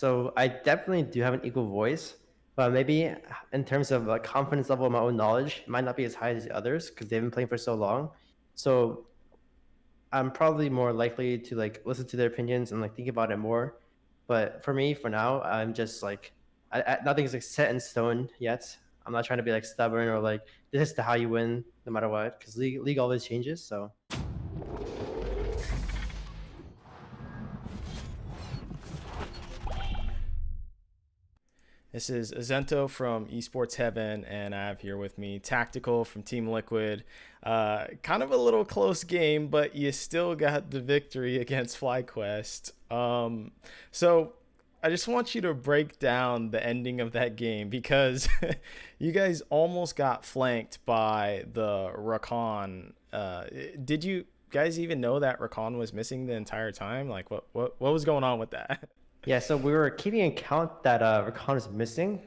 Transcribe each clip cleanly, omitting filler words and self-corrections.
So I definitely do have an equal voice, but maybe in terms of like confidence level of my own knowledge, it might not be as high as the others because they've been playing for so long. So I'm probably more likely to like listen to their opinions and like think about it more. But for me, for now, I'm just like nothing's like set in stone yet. I'm not trying to be like stubborn or like this is the how you win no matter what because league always changes. So This is Azento from Esports Heaven, and I have here with me Tactical from Team Liquid. Kind of a little close game, but you still got the victory against FlyQuest. So I just want you to break down the ending of that game because you guys almost got flanked by the Rakan. Did you guys even know that Rakan was missing the entire time? Like, what was going on with that? yeah, so we were keeping in count that Rakan is missing,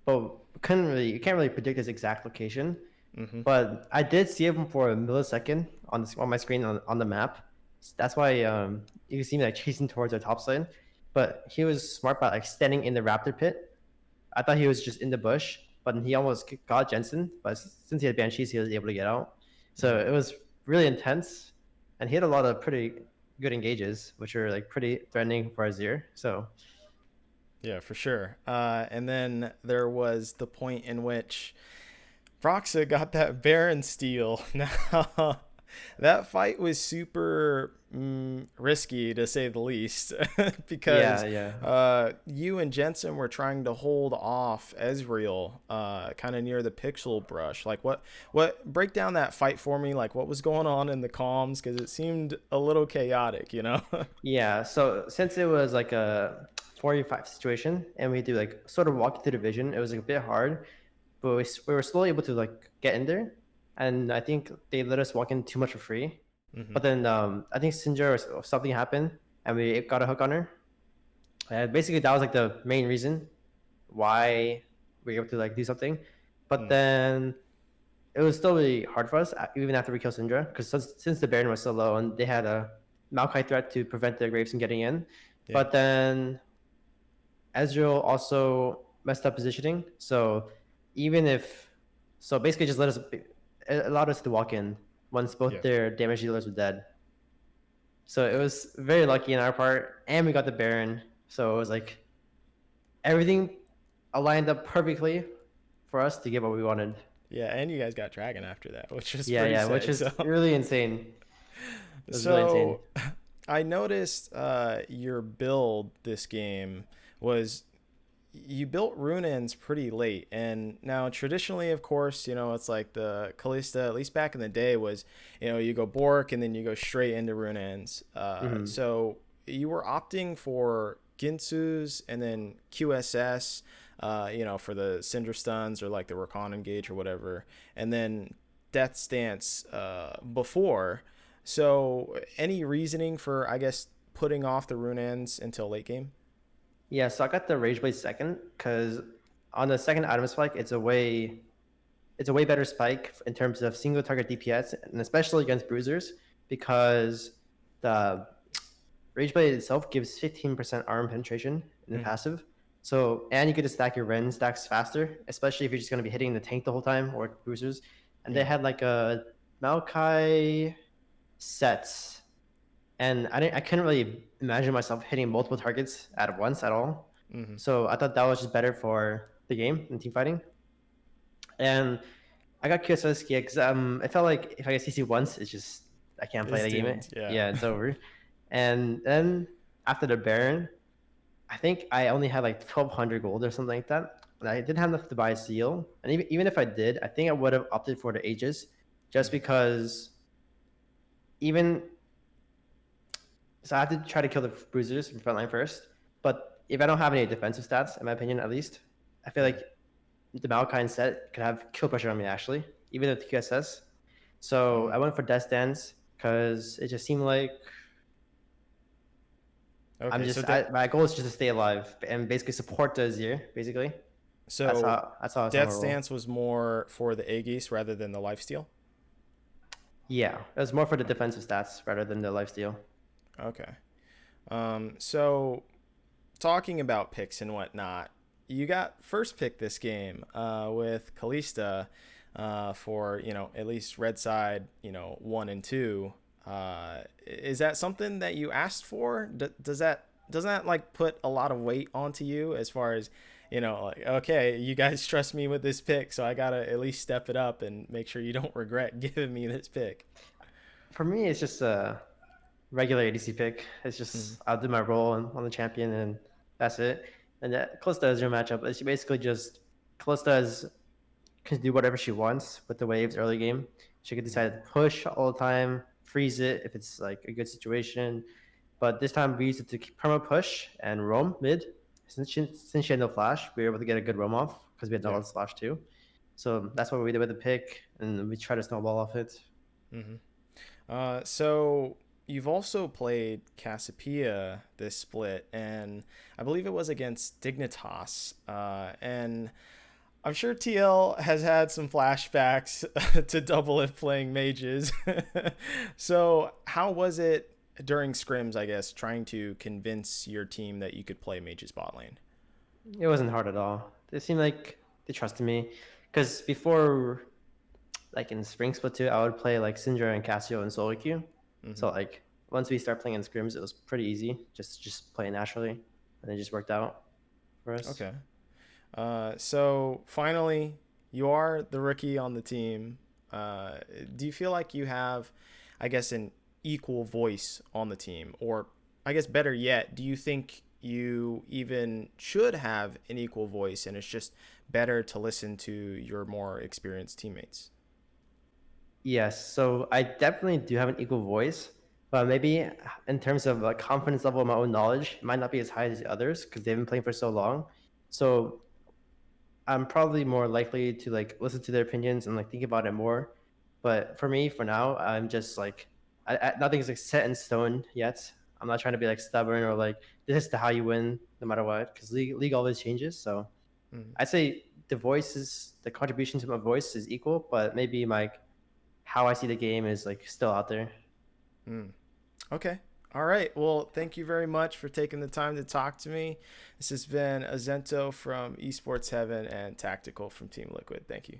but you can't really predict his exact location. hmm But I did see him for a millisecond on my screen on the map. That's why you can see me like chasing towards our top side. But he was smart by like standing in the raptor pit. I thought he was just in the bush, but he almost got Jensen. But since he had banshees, he was able to get out. So hmm it was really intense, and he had a lot of pretty good engages, which are like pretty threatening for Azir. So Yeah, for sure. And then there was the point in which Proxa got that Baron steal. Now, that fight was super risky to say the least yeah, because yeah. you and Jensen were trying to hold off Ezreal kind of near the pixel brush. Like, what, break down that fight for me? Like, what was going on in the comms? Because it seemed a little chaotic, you know? Yeah, so since it was like a 45 situation and we do like sort of walk through the vision, it was like a bit hard, but we were slowly able to like get in there. And I think they let us walk in too much for free. hmm But then I think Syndra or something happened and we got a hook on her. And basically that was like the main reason why we were able to like do something. But Mm, then it was still really hard for us, even after we killed Syndra, because since the Baron was so low and they had a Maokai threat to prevent the Graves from getting in. yeah. But then Ezreal also messed up positioning. So even if, so basically just let us, it allowed us to walk in once both Yeah. their damage dealers were dead. So it was very lucky in our part, and we got the Baron. So it was like everything aligned up perfectly for us to get what we wanted. Yeah, and you guys got Dragon after that, which was Yeah, pretty yeah, which sick. is So, really insane. It was really insane. so I noticed your build this game was you built rune pretty late, and now traditionally, of course, it's like the Kalista. At least back in the day, was you go Bork and then you go straight into rune. Hmm. So you were opting for Ginsu's and then QSS, for the Cinder stuns or like the Rakan engage or whatever, and then Death Stance before. So any reasoning for, I guess, putting off the rune until late game? Yeah, so I got the Rage Blade second because on the second item spike, it's a way better spike in terms of single target DPS and especially against bruisers because the Rage Blade itself gives 15% arm penetration in the Mm-hmm. passive. So and you get to stack your Ren stacks faster, especially if you're just gonna be hitting the tank the whole time or bruisers. And they Yeah. had like a Maokai sets, and I couldn't really imagine myself hitting multiple targets at once at all. Mm-hmm. So I thought that was just better for the game and team fighting. And I got QSS because it felt like if I get CC once, it's just I can't play It's the game. doomed. Yeah. Yeah, it's over. And then after the Baron, I think I only had like 1,200 gold or something like that. And I didn't have enough to buy a seal. And even if I did, I think I would have opted for the Aegis just Mm-hmm. because even so I have to try to kill the bruisers in front line first. But if I don't have any defensive stats, in my opinion at least, I feel Yeah. like the Malkine set could have kill pressure on me actually, even with QSS. So Mm. I went for Death Dance because it just seemed like Okay. my goal is just to stay alive and basically support the Azir. Basically, So that's how I saw Death my role. Stance was more for the Aegis rather than the lifesteal. Yeah, it was more for the defensive stats rather than the lifesteal. Okay. So talking about picks and whatnot, you got first pick this game with Kalista for at least red side 1 and 2. Is that something that you asked for? Does that like put a lot of weight onto you as far as like, okay, you guys trust me with this pick, so I gotta at least step it up and make sure you don't regret giving me this pick. For me, it's just a regular ADC pick. It's Mm-hmm. just I'll do my role on the champion, and that's it. And that Kalista is your matchup. It's basically just Kalista can do whatever she wants with the waves early game. She can decide to push all the time, freeze it if it's like a good situation. But this time we used it to perma push and roam mid. Since she had no flash, we were able to get a good roam off because we had Yeah. no flash too. So that's what we did with the pick, and we try to snowball off it. Mm-hmm. So you've also played Cassiopeia this split, and I believe it was against Dignitas. And I'm sure TL has had some flashbacks to double if playing mages. So how was it during scrims, I guess, trying to convince your team that you could play mages bot lane? It wasn't hard at all. They seemed like they trusted me because before, like in Spring Split 2, I would play like Syndra and Cassio and solo queue. Mm-hmm. So like once we start playing in scrims, it was pretty easy. Just play naturally, and it just worked out for us. Okay. So finally, you are the rookie on the team. Uh, do you feel like you have, I guess, an equal voice on the team? Or, I guess, better yet, do you think you even should have an equal voice and it's just better to listen to your more experienced teammates? Yes, so I definitely do have an equal voice, but maybe in terms of like confidence level of my own knowledge, it might not be as high as the others because they've been playing for so long. So I'm probably more likely to like listen to their opinions and like think about it more. But for me, for now, I'm just like nothing's like set in stone yet. I'm not trying to be like stubborn or like this is the how you win no matter what because league always changes. So Mm, I'd say the contribution to my voice is equal, but maybe my how I see the game is like still out there. mm. Okay. All right. Well, thank you very much for taking the time to talk to me. This has been Azento from Esports Heaven and Tactical from Team Liquid. Thank you.